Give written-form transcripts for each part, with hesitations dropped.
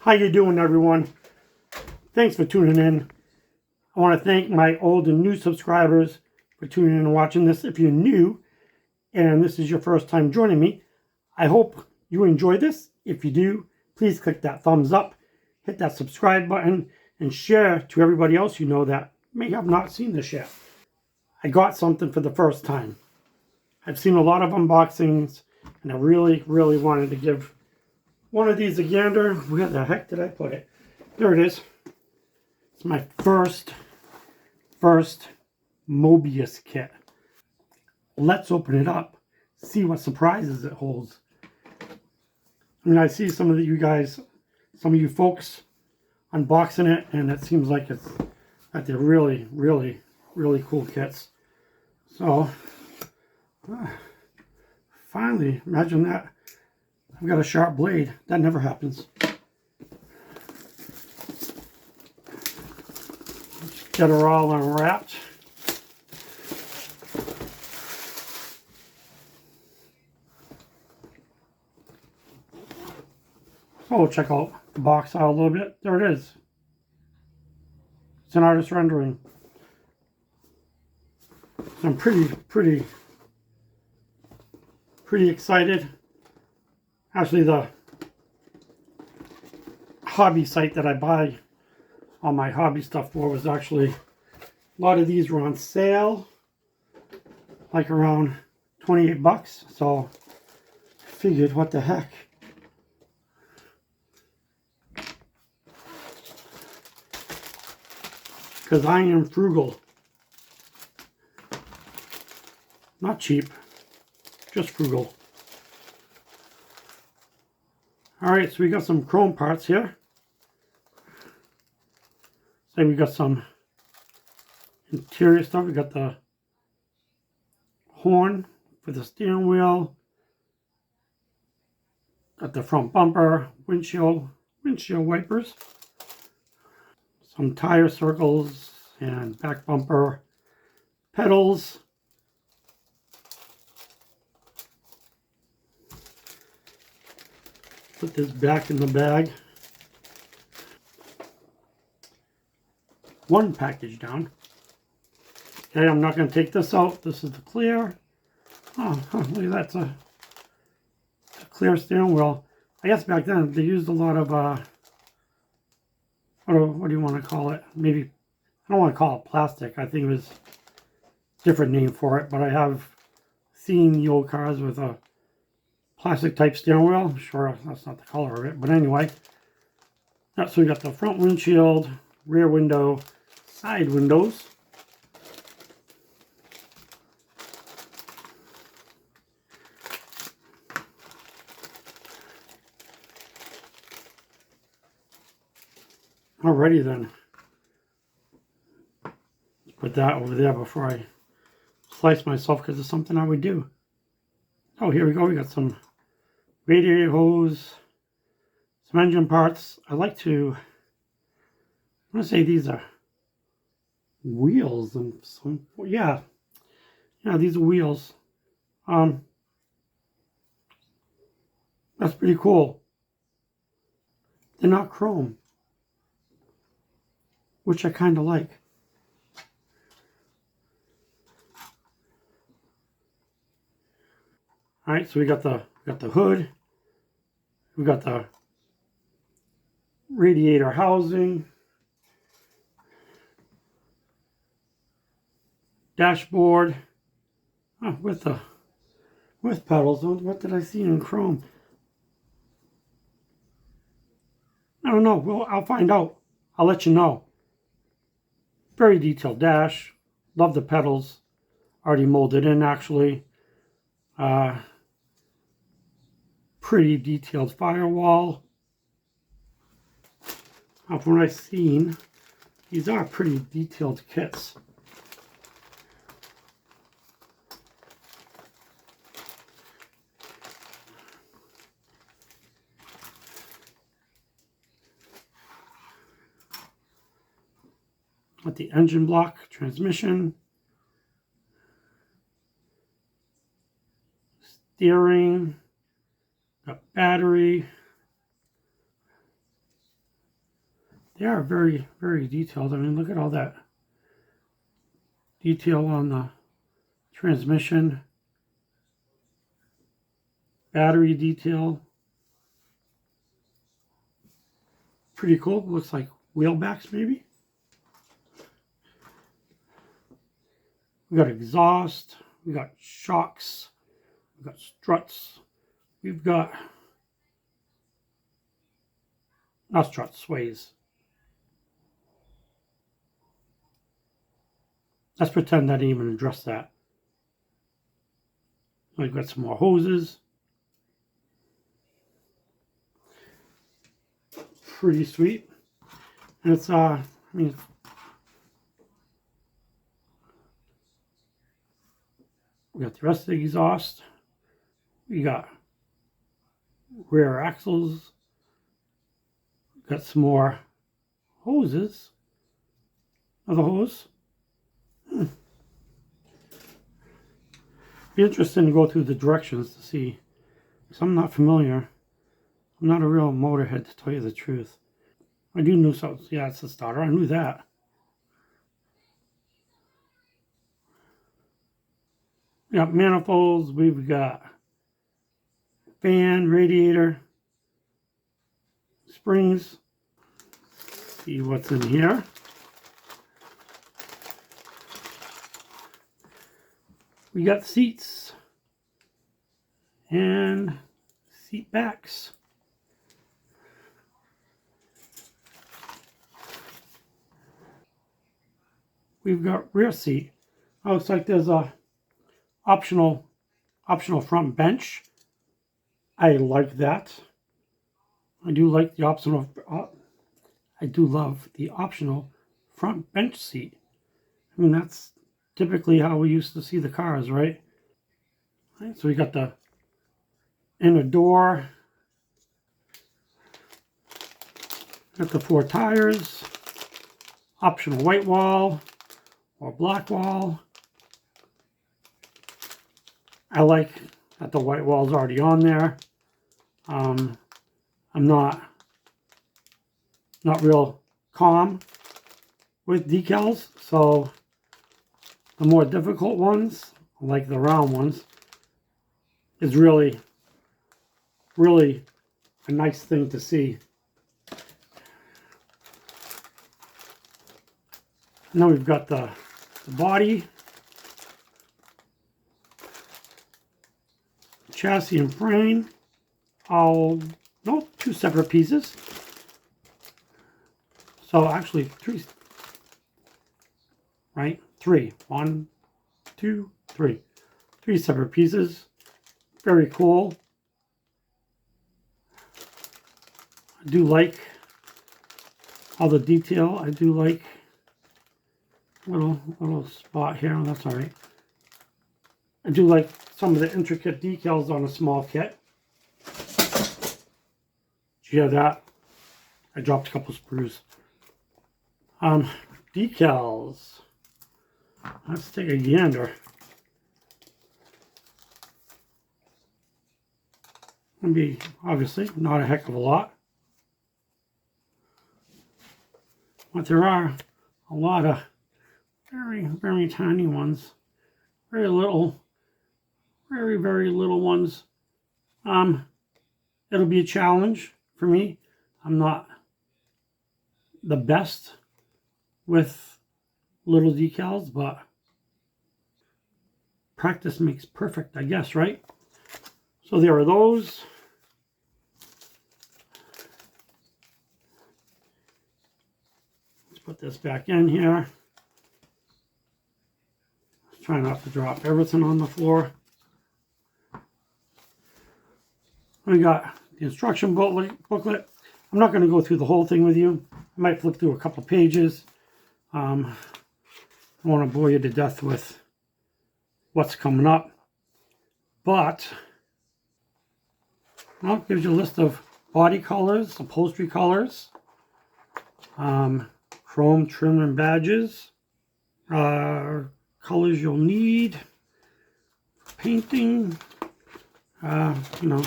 How you doing, everyone? Thanks for tuning in. I want to thank my old and new subscribers for tuning in and watching this. If you're new and this is your first time joining me, I hope you enjoy this. If you do, please click that thumbs up, hit that subscribe button, and share to everybody else you know that may have not seen this yet. I got something for the first time. I've seen a lot of unboxings, and I really wanted to give one of these a gander. Where the heck did I put it? There it is. It's my first Mobius kit. Let's open it up, see what surprises it holds. I mean, I see some of you guys, some of you folks unboxing it, and it seems like that they're really cool kits. So, finally, imagine that. I've got a sharp blade. That never happens. Get her all unwrapped. Oh, check out the box out a little bit. There it is. It's an artist rendering. So I'm pretty excited. Actually, the hobby site that I buy all my hobby stuff for was actually, a lot of these were on sale, like around 28 bucks. So I figured, what the heck. Because I am frugal. Not cheap, just frugal. Alright, so we got some chrome parts here. So we got some interior stuff. We got the horn for the steering wheel. Got the front bumper, windshield wipers. Some tire circles and back bumper pedals. Put this back in the bag. One package down. Okay, I'm not going to take this out. This is the clear. Oh, look at that. It's a clear steering wheel. I guess back then they used a lot of, what do you want to call it? Maybe, I don't want to call it plastic. I think it was a different name for it. But I have seen the old cars with a plastic type steering wheel. I'm sure that's not the color of it. But anyway, so we got the front windshield, rear window, side windows. Alrighty then. Let's put that over there before I slice myself, because it's something I would do. Oh, here we go. We got some radiator hose, some engine parts. I want to say these are wheels and some, yeah, these are wheels. That's pretty cool. They're not chrome, which I kind of like. All right, so we got the hood. We got the radiator housing. Dashboard. Oh, with pedals. What did I see in chrome? I don't know. Well, I'll find out. I'll let you know. Very detailed dash. Love the pedals. Already molded in, actually. Pretty detailed firewall. From what I've seen, these are pretty detailed kits. With the engine block, transmission, steering, got battery, They are very, very detailed. I mean, look at all that detail on the transmission, battery detail. Pretty cool. Looks like wheelbacks maybe. We got exhaust, we got shocks, we got struts, we've got, not struts, sways. Let's pretend I didn't even address that. We've got some more hoses. Pretty sweet. And it's, I mean, we got the rest of the exhaust. We got rear axles. Got some more hoses. Another hose. Be interesting to go through the directions to see. Because I'm not familiar. I'm not a real motorhead, to tell you the truth. I do know something. Yeah, it's a starter. I knew that. We got manifolds. We've got fan, radiator, springs. See what's in here. We got seats and seat backs. We've got rear seat. Oh, looks like there's a optional front bench. I like that. I do like the optional. I do love the optional front bench seat. I mean, that's typically how we used to see the cars, right? Right, so we got the inner door. Got the 4 tires. Optional white wall or black wall. I like that the white wall is already on there. I'm not real calm with decals, so the more difficult ones, like the round ones, is really a nice thing to see. And then we've got the body, chassis and frame. No, 2 separate pieces. So actually 3, right? 3. 1, 2, 3. 3 separate pieces. Very cool. I do like all the detail. I do like little spot here. That's all right. I do like some of the intricate decals on a small kit. Did you hear that? I dropped a couple screws. Decals. Let's take a gander. Gonna be obviously not a heck of a lot, but there are a lot of very tiny ones, very little, very little ones. It'll be a challenge for me. I'm not the best with little decals, but practice makes perfect, I guess, right? So there are those. Let's put this back in here. Try not to drop everything on the floor. We got the instruction booklet. I'm not going to go through the whole thing with you. I might flip through a couple pages. I don't want to bore you to death with what's coming up. But, well, it gives you a list of body colors, upholstery colors, chrome trim and badges, colors you'll need, painting, you know.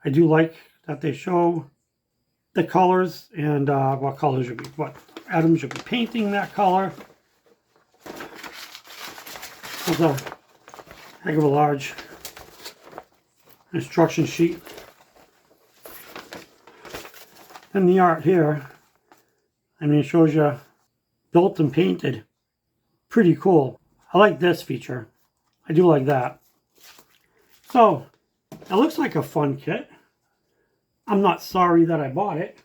I do like that they show the colors and what colors you'll be, what atoms you'll be painting that color. There's a heck of a large instruction sheet. And the art here, I mean, it shows you built and painted. Pretty cool. I like this feature. I do like that. So, it looks like a fun kit. I'm not sorry that I bought it,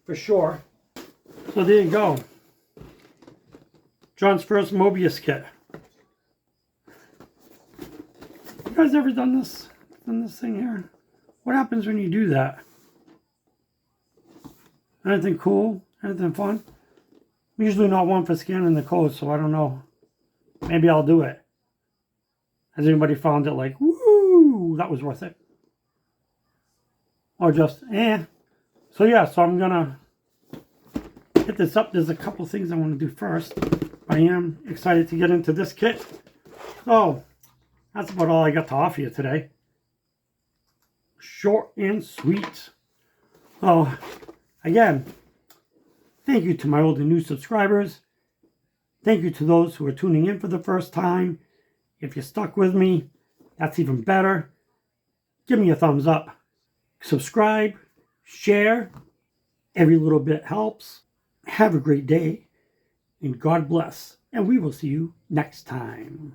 for sure. So there you go. John's first Mobius kit. You guys ever done this thing here? What happens when you do that? Anything cool? Anything fun? I'm usually not one for scanning the code, so I don't know. Maybe I'll do it. Has anybody found it like, woo, that was worth it? Or just, eh. So yeah, so I'm gonna hit this up. There's a couple things I want to do first. I am excited to get into this kit. So, that's about all I got to offer you today. Short and sweet. So, again, thank you to my old and new subscribers. Thank you to those who are tuning in for the first time. If you're stuck with me, that's even better. Give me a thumbs up. Subscribe, share. Every little bit helps. Have a great day, and God bless. And we will see you next time.